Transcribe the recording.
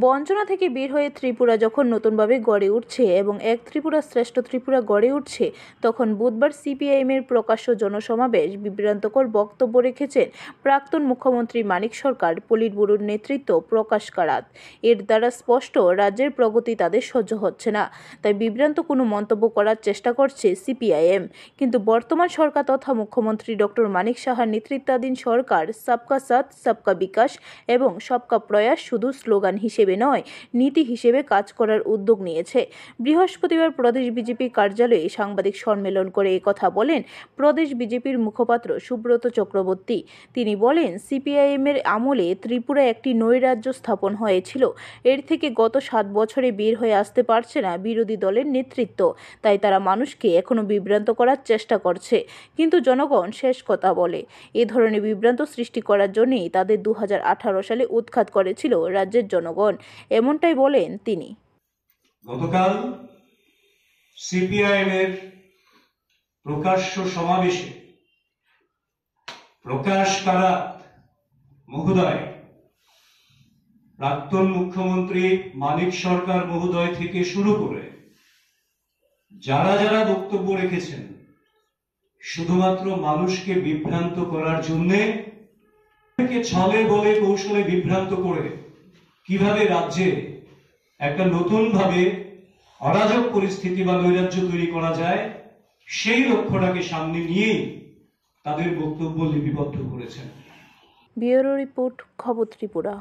বঞ্চনা থেকে বের হয়ে ত্রিপুরা যখন নতুনভাবে গড়ে উঠছে এবং এক ত্রিপুরা শ্রেষ্ঠ ত্রিপুরা গড়ে উঠছে, তখন বুধবার সিপিআইএমের প্রকাশ্য জনসমাবেশ বিভ্রান্তকর বক্তব্য রেখেছেন প্রাক্তন মুখ্যমন্ত্রী মানিক সরকার, পলিট ব্যুরোর নেতৃত্ব প্রকাশ কারাত। এর দ্বারা স্পষ্ট রাজ্যের প্রগতি তাদের সহ্য হচ্ছে না, তাই বিভ্রান্ত কোনো মন্তব্য করার চেষ্টা করছে সিপিআইএম। কিন্তু বর্তমান সরকার তথা মুখ্যমন্ত্রী ডক্টর মানিক সাহার নেতৃত্বাধীন সরকার সবকা সাথ সবকা বিকাশ এবং সবকা প্রয়াস শুধু স্লোগান হিসেবে নয়, নীতি হিসেবে কাজ করার উদ্যোগ নিয়েছে। বৃহস্পতিবার প্রদেশ বিজেপি কার্যালয়ে সাংবাদিক সম্মেলন করে একথা বলেন প্রদেশ বিজেপির মুখপাত্র সুব্রত চক্রবর্তী। তিনি বলেন, সিপিআইএমের আমলে ত্রিপুরা একটি নৈরাজ্য স্থাপন হয়েছিল। এর থেকে গত 7 বছরে বের হয়ে আসতে পারছে না বিরোধী দলের নেতৃত্ব, তাই তারা মানুষকে এখনো বিভ্রান্ত করার চেষ্টা করছে। কিন্তু জনগণ শেষ কথা বলে। এ ধরনের বিভ্রান্ত সৃষ্টি করার জন্যই তাদের 2018 সালে উৎখাত করেছিল রাজ্যের জনগণ, এমনটাই বলেন তিনি। গতকাল সিপিআইএমের প্রকাশ্য সমাবেশে প্রকাশ কারাত মহোদয়, প্রাক্তন মুখ্যমন্ত্রী মানিক সরকার মহোদয় থেকে শুরু করে যারা যারা বক্তব্য রেখেছেন, শুধুমাত্র মানুষকে বিভ্রান্ত করার জন্যে, ছলে বলে কৌশলে বিভ্রান্ত করে কিভাবে রাজ্যে একটা নতুন ভাবে অরাজক পরিস্থিতি বা নৈরাজ্য তৈরি করা যায়, সেই লক্ষ্যটাকে সামনে নিয়েই তাদের বক্তব্য লিপিবদ্ধ করেছেন। ব্যুরো রিপোর্ট, খবর ত্রিপুরা।